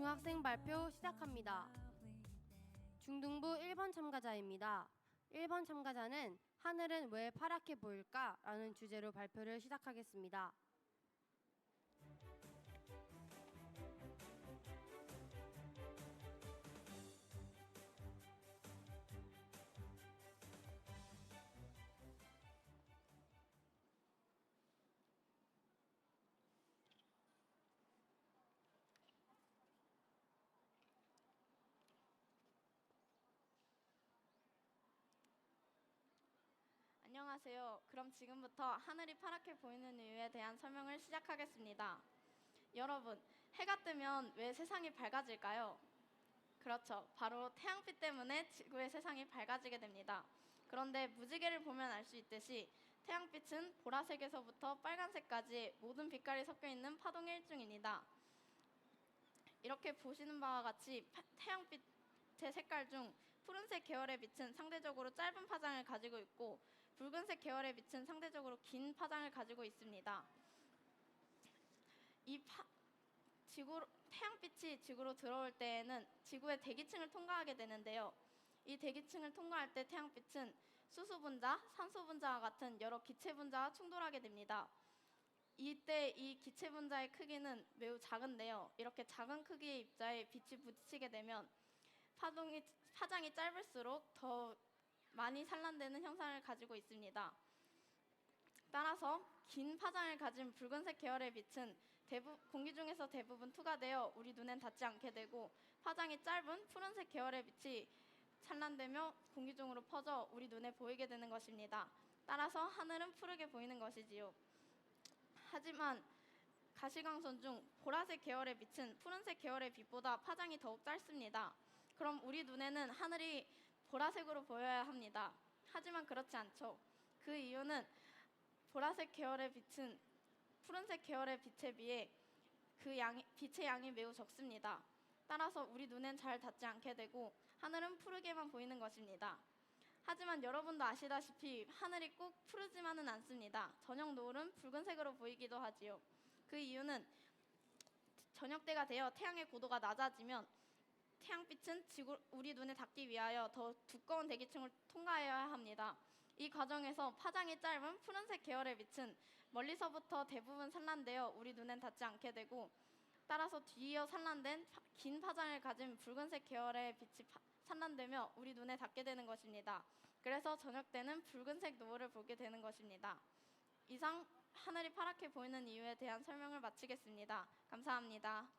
중학생 발표 시작합니다. 중등부 1번 참가자입니다. 1번 참가자는 하늘은 왜 파랗게 보일까? 라는 주제로 발표를 시작하겠습니다. 안녕하세요. 그럼 지금부터 하늘이 파랗게 보이는 이유에 대한 설명을 시작하겠습니다. 여러분, 해가 뜨면 왜 세상이 밝아질까요? 그렇죠. 바로 태양빛 때문에 지구의 세상이 밝아지게 됩니다. 그런데 무지개를 보면 알 수 있듯이 태양빛은 보라색에서부터 빨간색까지 모든 빛깔이 섞여 있는 파동의 일종입니다. 이렇게 보시는 바와 같이 태양빛의 색깔 중 푸른색 계열의 빛은 상대적으로 짧은 파장을 가지고 있고 붉은색 계열의 빛은 상대적으로 긴 파장을 가지고 있습니다. 태양빛이 지구로 들어올 때에는 지구의 대기층을 통과하게 되는데요. 이 대기층을 통과할 때 태양빛은 수소분자, 산소분자와 같은 여러 기체분자와 충돌하게 됩니다. 이때 이 기체분자의 크기는 매우 작은데요. 이렇게 작은 크기의 입자에 빛이 부딪히게 되면 파장이 짧을수록 더 많이 산란되는 형상을 가지고 있습니다. 따라서 긴 파장을 가진 붉은색 계열의 빛은 공기 중에서 대부분 투과되어 우리 눈엔 닿지 않게 되고, 파장이 짧은 푸른색 계열의 빛이 산란되며 공기 중으로 퍼져 우리 눈에 보이게 되는 것입니다. 따라서 하늘은 푸르게 보이는 것이지요. 하지만 가시광선 중 보라색 계열의 빛은 푸른색 계열의 빛보다 파장이 더욱 짧습니다. 그럼 우리 눈에는 하늘이 보라색으로 보여야 합니다. 하지만 그렇지 않죠. 그 이유는 보라색 계열의 빛은 푸른색 계열의 빛에 비해 빛의 양이 매우 적습니다. 따라서 우리 눈엔 잘 닿지 않게 되고 하늘은 푸르게만 보이는 것입니다. 하지만 여러분도 아시다시피 하늘이 꼭 푸르지만은 않습니다. 저녁 노을은 붉은색으로 보이기도 하지요. 그 이유는 저녁 때가 되어 태양의 고도가 낮아지면 태양빛은 우리 눈에 닿기 위하여 더 두꺼운 대기층을 통과해야 합니다. 이 과정에서 파장이 짧은 푸른색 계열의 빛은 멀리서부터 대부분 산란되어 우리 눈엔 닿지 않게 되고, 따라서 뒤이어 산란된 긴 파장을 가진 붉은색 계열의 빛이 산란되며 우리 눈에 닿게 되는 것입니다. 그래서 저녁 때는 붉은색 노을을 보게 되는 것입니다. 이상 하늘이 파랗게 보이는 이유에 대한 설명을 마치겠습니다. 감사합니다.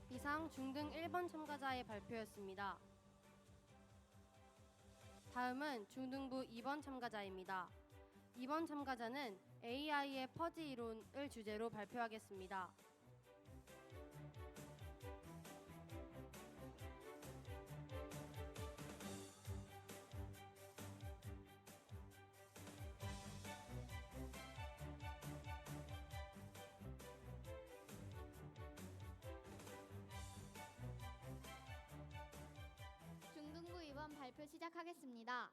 이상 중등 1번 참가자의 발표였습니다. 다음은 중등부 2번 참가자입니다. 2번 참가자는 AI의 퍼지 이론을 주제로 발표하겠습니다. 중등부 2번 발표 시작하겠습니다.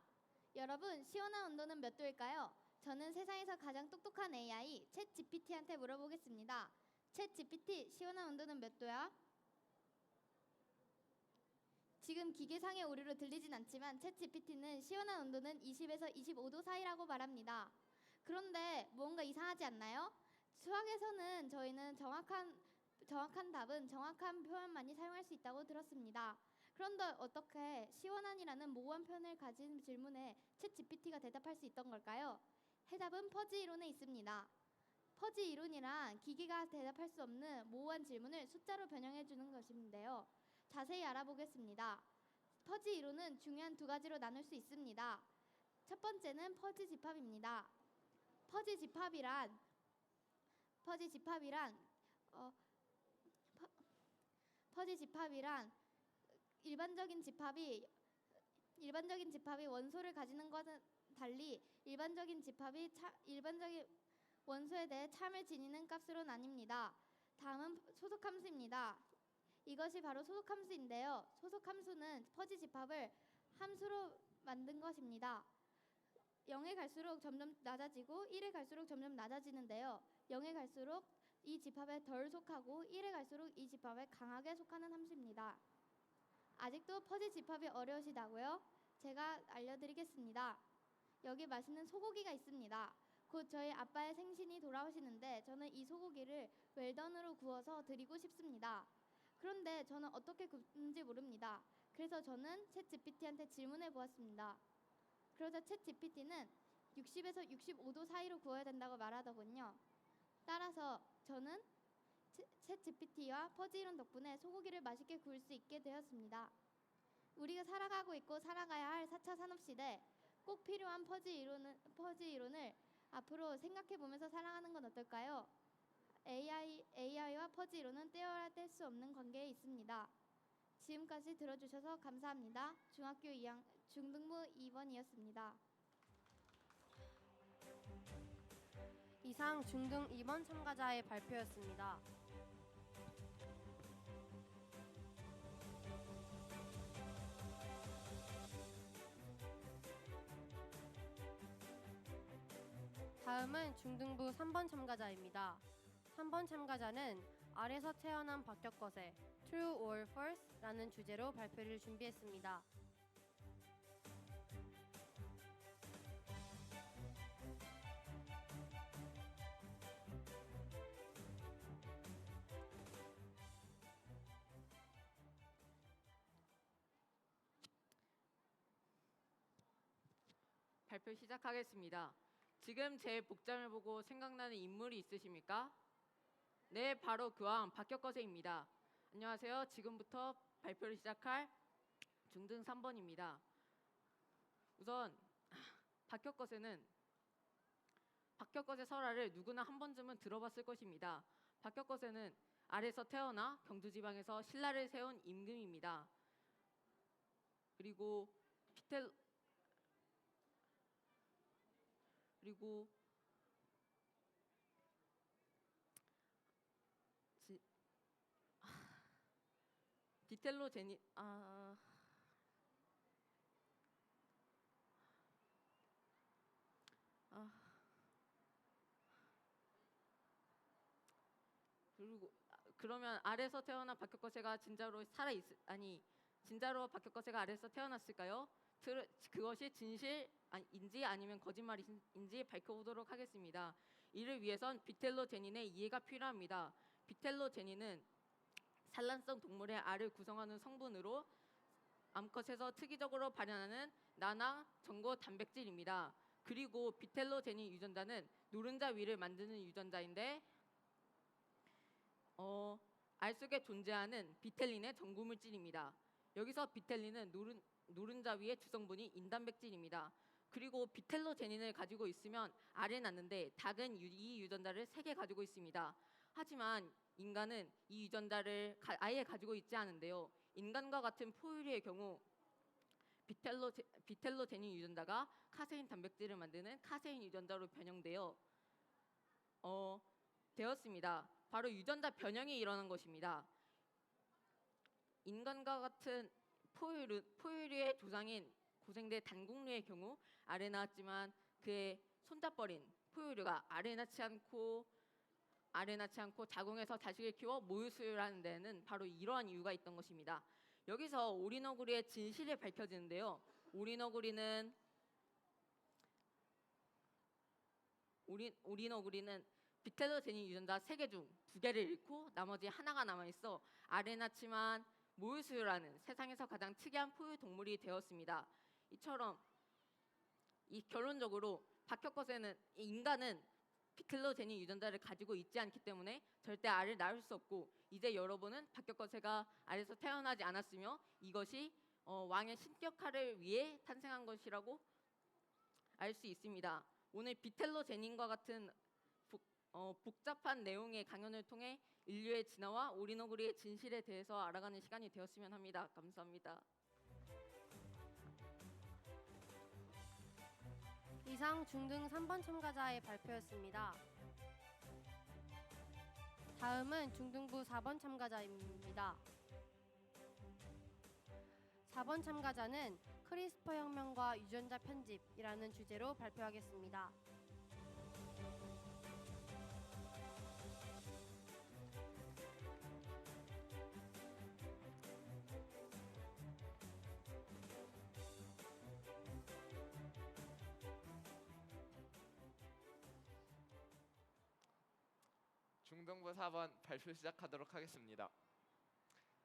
여러분, 시원한 온도는 몇 도일까요? 저는 세상에서 가장 똑똑한 AI 챗 GPT한테 물어보겠습니다. 챗 GPT, 시원한 온도는 몇 도야? 지금 기계상의 오류로 들리진 않지만 챗 GPT는 시원한 온도는 20에서 25도 사이라고 말합니다. 그런데 뭔가 이상하지 않나요? 수학에서는 저희는 정확한 답은 정확한 표현만이 사용할 수 있다고 들었습니다. 그런데 어떻게 시원한이라는 모호한 표현을 가진 질문에 챗 GPT가 대답할 수 있던 걸까요? 해답은 퍼지 이론에 있습니다. 퍼지 이론이란 기계가 대답할 수 없는 모호한 질문을 숫자로 변형해 주는 것인데요. 자세히 알아보겠습니다. 퍼지 이론은 중요한 두 가지로 나눌 수 있습니다. 첫 번째는 퍼지 집합입니다. 퍼지 집합이란 일반적인 집합이 원소를 가지는 것은 달리 일반적인 원소에 대해 참을 지니는 값으로 나뉩니다. 다음은 소속함수입니다. 이것이 바로 소속함수인데요. 소속함수는 퍼지 집합을 함수로 만든 것입니다. 0에 갈수록 점점 낮아지고 1에 갈수록 점점 낮아지는데요. 0에 갈수록 이 집합에 덜 속하고 1에 갈수록 이 집합에 강하게 속하는 함수입니다. 아직도 퍼지 집합이 어려우시다고요? 제가 알려드리겠습니다. 여기 맛있는 소고기가 있습니다. 곧 저희 아빠의 생신이 돌아오시는데 저는 이 소고기를 웰던으로 구워서 드리고 싶습니다. 그런데 저는 어떻게 굽는지 모릅니다. 그래서 저는 챗 GPT한테 질문해 보았습니다. 그러자 챗 GPT는 60에서 65도 사이로 구워야 된다고 말하더군요. 따라서 저는 챗 GPT와 퍼지 이론 덕분에 소고기를 맛있게 구울 수 있게 되었습니다. 우리가 살아가고 있고 살아가야 할 4차 산업시대, 꼭 필요한 퍼지 이론을 앞으로 생각해 보면서 살아가는 건 어떨까요? AI와 퍼지 이론은 떼어야 뗄 수 없는 관계에 있습니다. 지금까지 들어주셔서 감사합니다. 중등부 2번이었습니다. 이상 중등 2번 참가자의 발표였습니다. 다음은 중등부 3번 참가자입니다. 3번 참가자는 알에서 태어난 박혁것의 True or False 라는 주제로 발표를 준비했습니다. 발표 시작하겠습니다. 지금 제 복장을 보고 생각나는 인물이 있으십니까? 네, 바로 그왕 박혁거세입니다. 안녕하세요. 지금부터 발표를 시작할 중등 3번입니다. 우선 박혁거세는 박혁거세 설화를 누구나 한 번쯤은 들어봤을 것입니다. 박혁거세는 알에서 태어나 경주지방에서 신라를 세운 임금입니다. 그리고 비텔로 제니 그러면 알에서 태어난 박혁거세가 진짜로 박혁거세가 알에서 태어났을까요? 그것이 진실인지 아니면 거짓말인지 밝혀보도록 하겠습니다. 이를 위해선 비텔로 제닌의 이해가 필요합니다. 비텔로 제닌은 산란성 동물의 알을 구성하는 성분으로 암컷에서 특이적으로 발현하는 난황 전고 단백질입니다. 그리고 비텔로 제닌 유전자는 노른자 위를 만드는 유전자인데 알 속에 존재하는 비텔린의 전구물질입니다. 여기서 비텔린은 노른자 위의 주성분이 인단백질입니다. 그리고 비텔로 제닌을 가지고 있으면 알을 낳는데 닭은 이 유전자를 3개 가지고 있습니다. 하지만 인간은 이 유전자를 아예 가지고 있지 않은데요. 인간과 같은 포유류의 경우 비텔로 제닌 유전자가 카세인 단백질을 만드는 카세인 유전자로 변형되어 되었습니다. 바로 유전자 변형이 일어난 것입니다. 인간과 같은 포유류의 조상인 고생대 단국류의 경우 알을 낳았지만 그의 손자뻘인 포유류가 알을 낳지 않고 자궁에서 자식을 키워 모유 수유하는 데는 바로 이러한 이유가 있던 것입니다. 여기서 오리너구리의 진실이 밝혀지는데요. 오리너구리는 비텔로 제닌 유전자 3개 중 2개를 잃고 나머지 하나가 남아있어 알을 낳지만 모유 수유라는 세상에서 가장 특이한 포유 동물이 되었습니다. 이처럼 결론적으로 인간은 비텔로 제닌 유전자를 가지고 있지 않기 때문에 절대 알을 낳을 수 없고, 이제 여러분은 박혁거세가 알에서 태어나지 않았으며 이것이 왕의 신격화를 위해 탄생한 것이라고 알 수 있습니다. 오늘 비텔로 제닌과 같은 복잡한 내용의 강연을 통해 인류의 진화와 오리너구리의 진실에 대해서 알아가는 시간이 되었으면 합니다. 감사합니다. 이상 중등 3번 참가자의 발표였습니다. 다음은 중등부 4번 참가자입니다. 4번 참가자는 크리스퍼 혁명과 유전자 편집이라는 주제로 발표하겠습니다. 중등부 4번 발표 시작하도록 하겠습니다.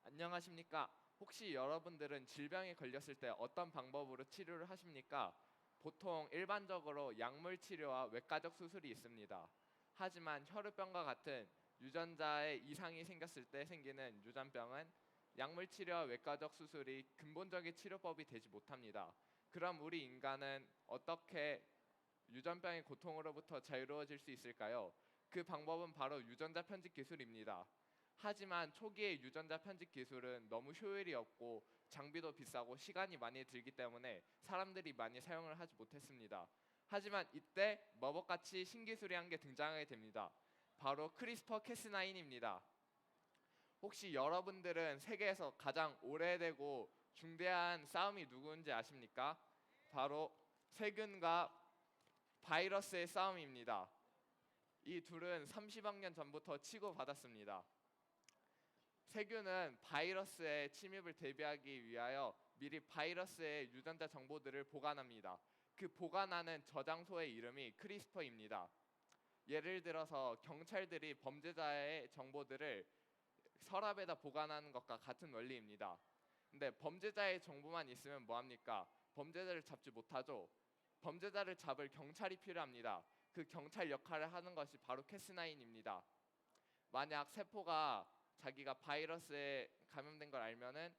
안녕하십니까? 혹시 여러분들은 질병에 걸렸을 때 어떤 방법으로 치료를 하십니까? 보통 일반적으로 약물 치료와 외과적 수술이 있습니다. 하지만 혈우병과 같은 유전자에 이상이 생겼을 때 생기는 유전병은 약물 치료와 외과적 수술이 근본적인 치료법이 되지 못합니다. 그럼 우리 인간은 어떻게 유전병의 고통으로부터 자유로워질 수 있을까요? 그 방법은 바로 유전자 편집 기술입니다. 하지만 초기의 유전자 편집 기술은 너무 효율이 없고 장비도 비싸고 시간이 많이 들기 때문에 사람들이 많이 사용을 하지 못했습니다. 하지만 이때 마법같이 신기술이 한 개 등장하게 됩니다. 바로 크리스퍼 캐스9입니다. 혹시 여러분들은 세계에서 가장 오래되고 중대한 싸움이 누구인지 아십니까? 바로 세균과 바이러스의 싸움입니다. 이 둘은 30억 년 전부터 치고받았습니다. 세균은 바이러스의 침입을 대비하기 위하여 미리 바이러스의 유전자 정보들을 보관합니다. 그 보관하는 저장소의 이름이 크리스퍼입니다. 예를 들어서 경찰들이 범죄자의 정보들을 서랍에다 보관하는 것과 같은 원리입니다. 근데 범죄자의 정보만 있으면 뭐합니까? 범죄자를 잡지 못하죠. 범죄자를 잡을 경찰이 필요합니다. 그 경찰 역할을 하는 것이 바로 캐스9입니다. 만약 세포가 자기가 바이러스에 감염된 걸 알면은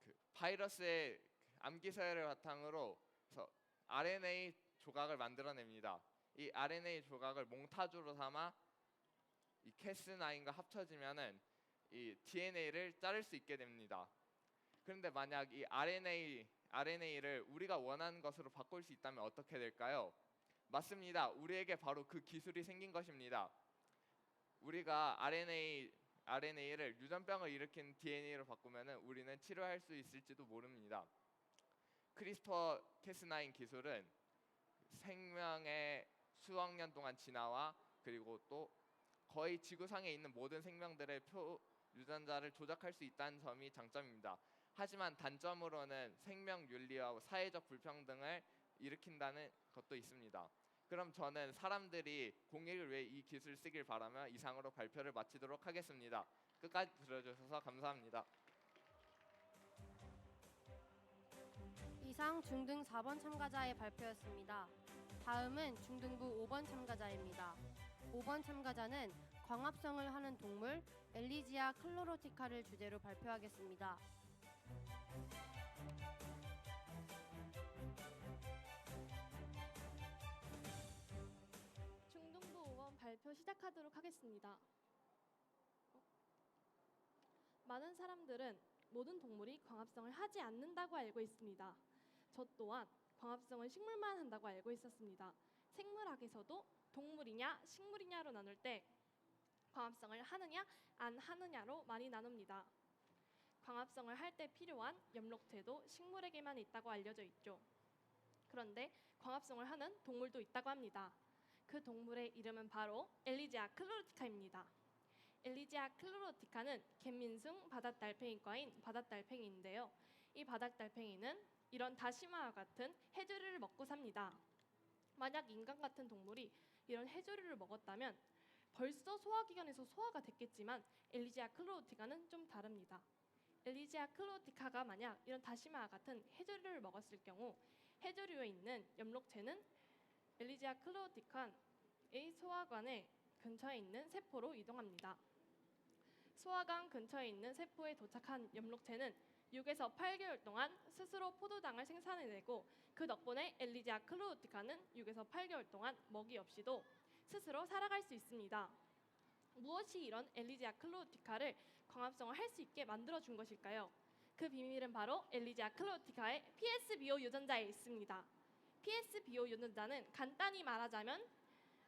그 바이러스의 암기 서열을 바탕으로 그래서 RNA 조각을 만들어냅니다. 이 RNA 조각을 몽타주로 삼아 이 캐스9과 합쳐지면은 이 DNA를 자를 수 있게 됩니다. 그런데 만약 이 RNA를 우리가 원하는 것으로 바꿀 수 있다면 어떻게 될까요? 맞습니다. 우리에게 바로 그 기술이 생긴 것입니다. 우리가 RNA를 유전병을 일으키는 DNA로 바꾸면은 우리는 치료할 수 있을지도 모릅니다. 크리스퍼 캐스9 기술은 생명의 수억 년 동안 진화와 그리고 또 거의 지구상에 있는 모든 생명들의 유전자를 조작할 수 있다는 점이 장점입니다. 하지만 단점으로는 생명 윤리와 사회적 불평등을 일으킨다는 것도 있습니다. 그럼 저는 사람들이 공익을 위해 이 기술을 쓰길 바라며 이상으로 발표를 마치도록 하겠습니다. 끝까지 들어주셔서 감사합니다. 이상 중등 4번 참가자의 발표였습니다. 다음은 중등부 5번 참가자입니다. 5번 참가자는 광합성을 하는 동물 엘리지아 클로로티카를 주제로 발표하겠습니다. 중등부 5번 발표 시작하도록 하겠습니다. 많은 사람들은 모든 동물이 광합성을 하지 않는다고 알고 있습니다. 저 또한 광합성은 식물만 한다고 알고 있었습니다. 생물학에서도 동물이냐 식물이냐로 나눌 때 광합성을 하느냐 안 하느냐로 많이 나눕니다. 광합성을 할 때 필요한 엽록체도 식물에게만 있다고 알려져 있죠. 그런데 광합성을 하는 동물도 있다고 합니다. 그 동물의 이름은 바로 엘리지아 클로로티카입니다. 엘리지아 클로로티카는 갯민숭 바닷달팽이과인 바닷달팽이인데요. 이 바닷달팽이는 이런 다시마와 같은 해조류를 먹고 삽니다. 만약 인간 같은 동물이 이런 해조류를 먹었다면 벌써 소화기관에서 소화가 됐겠지만 엘리지아 클로로티카는 좀 다릅니다. 엘리지아 클로로티카가 만약 이런 다시마와 같은 해조류를 먹었을 경우 해조류에 있는 엽록체는 엘리지아 클로로티카의 소화관의 근처에 있는 세포로 이동합니다. 소화관 근처에 있는 세포에 도착한 엽록체는 6에서 8개월 동안 스스로 포도당을 생산해내고 그 덕분에 엘리지아 클로로티카는 6에서 8개월 동안 먹이 없이도 스스로 살아갈 수 있습니다. 무엇이 이런 엘리지아 클로로티카를 광합성을 할 수 있게 만들어준 것일까요? 그 비밀은 바로 엘리지아 클로로티카의 PSBO 유전자에 있습니다. PSBO 유전자는 간단히 말하자면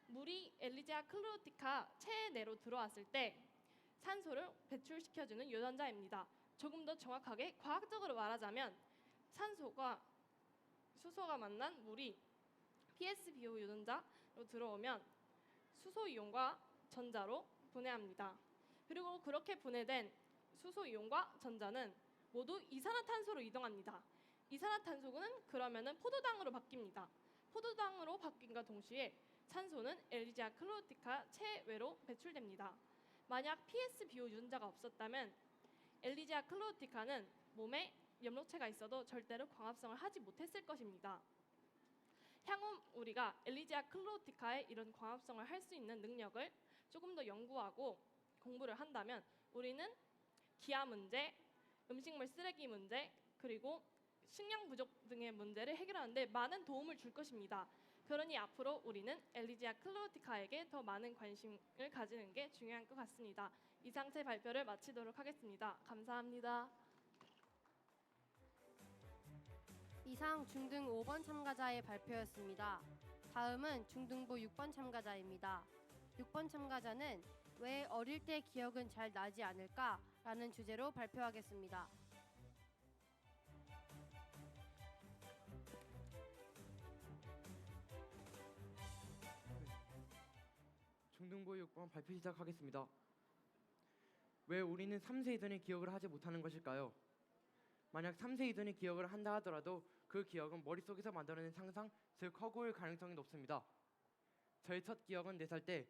물이 엘리지아 클로로티카 체내 내로 들어왔을 때 산소를 배출시켜주는 유전자입니다. 조금 더 정확하게 과학적으로 말하자면 산소가 수소가 만난 물이 PSBO 유전자로 들어오면 수소 이온과 전자로 분해합니다. 그리고 그렇게 분해된 수소 이온과 전자는 모두 이산화탄소로 이동합니다. 이산화탄소는 그러면은 포도당으로 바뀝니다. 포도당으로 바뀐과 동시에 산소는 엘리지아 클로로티카 체외로 배출됩니다. 만약 PSBO 유전자가 없었다면 엘리지아 클로로티카는 몸에 염록체가 있어도 절대로 광합성을 하지 못했을 것입니다. 향후 우리가 엘리지아 클로로티카의 이런 광합성을 할 수 있는 능력을 조금 더 연구하고 공부를 한다면 우리는 기아 문제, 음식물 쓰레기 문제, 그리고 식량 부족 등의 문제를 해결하는 데 많은 도움을 줄 것입니다. 그러니 앞으로 우리는 엘리지아 클로로티카에게 더 많은 관심을 가지는 게 중요한 것 같습니다. 이상 제 발표를 마치도록 하겠습니다. 감사합니다. 이상 중등 5번 참가자의 발표였습니다. 다음은 중등부 6번 참가자입니다. 6번 참가자는 왜 어릴 때 기억은 잘 나지 않을까? 라는 주제로 발표하겠습니다. 중등부 6번 발표 시작하겠습니다. 왜 우리는 3세 이전의 기억을 하지 못하는 것일까요? 만약 3세 이전의 기억을 한다 하더라도 그 기억은 머릿속에서 만들어낸 상상, 즉 허구일 가능성이 높습니다. 저의 첫 기억은 4살 때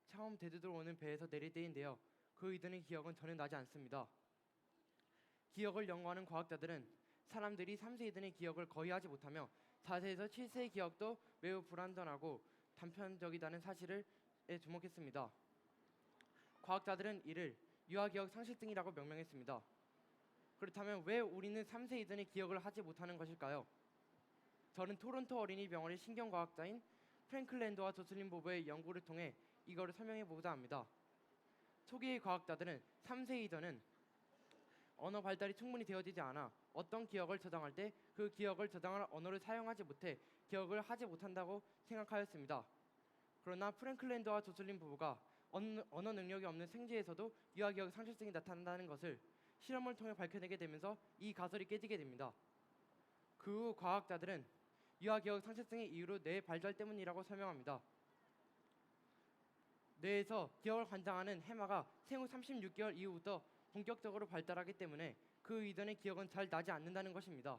처음 제주도로 오는 배에서 내릴 때인데요. 그 이전의 기억은 전혀 나지 않습니다. 기억을 연구하는 과학자들은 사람들이 3세 이전의 기억을 거의 하지 못하며 4세에서 7세의 기억도 매우 불완전하고 단편적이다는 사실에 주목했습니다. 과학자들은 이를 유아기억 상실증이라고 명명했습니다. 그렇다면 왜 우리는 3세 이전의 기억을 하지 못하는 것일까요? 저는 토론토 어린이병원의 신경과학자인 프랭클 랜드와 조슬린 보브의 연구를 통해 이거를 설명해 보고자 합니다. 초기의 과학자들은 3세 이전은 언어 발달이 충분히 되어지지 않아 어떤 기억을 저장할 때 그 기억을 저장할 언어를 사용하지 못해 기억을 하지 못한다고 생각하였습니다. 그러나 프랭클 랜드와 조슬린 부부가 언어 능력이 없는 생쥐에서도 유아기억 상실증이 나타난다는 것을 실험을 통해 밝혀내게 되면서 이 가설이 깨지게 됩니다. 그 후 과학자들은 유아기억 상실증의 이유로 뇌 발달 때문이라고 설명합니다. 뇌에서 기억을 관장하는 해마가 생후 36개월 이후부터 본격적으로 발달하기 때문에 그 이전의 기억은 잘 나지 않는다는 것입니다.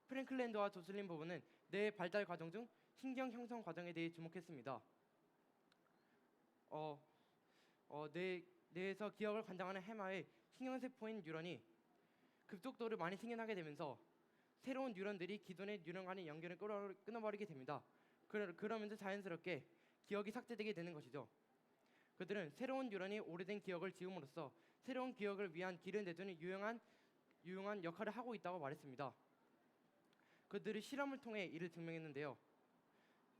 프랭클 랜드와 조슬린 부부는 뇌의 발달 과정 중 신경 형성 과정에 대해 주목했습니다. 뇌에서 기억을 관장하는 해마의 신경세포인 뉴런이 급속도로 많이 생겨나게 되면서 새로운 뉴런들이 기존의 뉴런 간의 연결을 끊어버리게 됩니다. 그러면서 자연스럽게 기억이 삭제되게 되는 것이죠. 그들은 새로운 뉴런이 오래된 기억을 지움으로써 새로운 기억을 위한 길을 내주는 유용한 역할을 하고 있다고 말했습니다. 그들이 실험을 통해 이를 증명했는데요.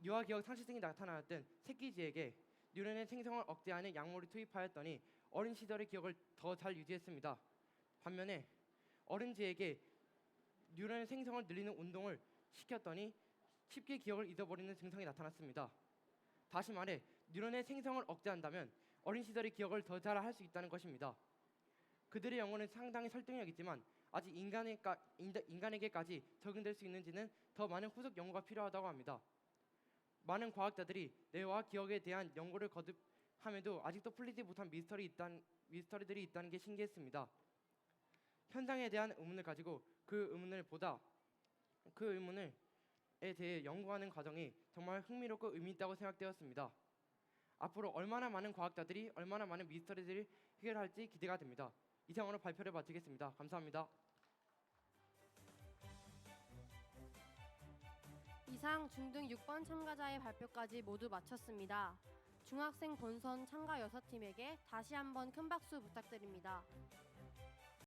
유아기억 상실증이 나타나던 새끼쥐에게 뉴런의 생성을 억제하는 약물을 투입하였더니 어린 시절의 기억을 더 잘 유지했습니다. 반면에 어른쥐에게 뉴런의 생성을 늘리는 운동을 시켰더니 쉽게 기억을 잊어버리는 증상이 나타났습니다. 다시 말해 뉴런의 생성을 억제한다면 어린 시절의 기억을 더 잘 할 수 있다는 것입니다. 그들의 연구는 상당히 설득력 있지만 아직 인간에게까지 적용될 수 있는지는 더 많은 후속 연구가 필요하다고 합니다. 많은 과학자들이 뇌와 기억에 대한 연구를 거듭함에도 아직도 풀리지 못한 미스터리들이 있다는 게 신기했습니다. 현상에 대한 의문을 가지고 그 의문에 대해 연구하는 과정이 정말 흥미롭고 의미 있다고 생각되었습니다. 앞으로 얼마나 많은 과학자들이 얼마나 많은 미스터리들을 해결할지 기대가 됩니다. 이상으로 발표를 마치겠습니다. 감사합니다. 이상 중등 6번 참가자의 발표까지 모두 마쳤습니다. 중학생 본선 참가 6팀에게 다시 한번 큰 박수 부탁드립니다.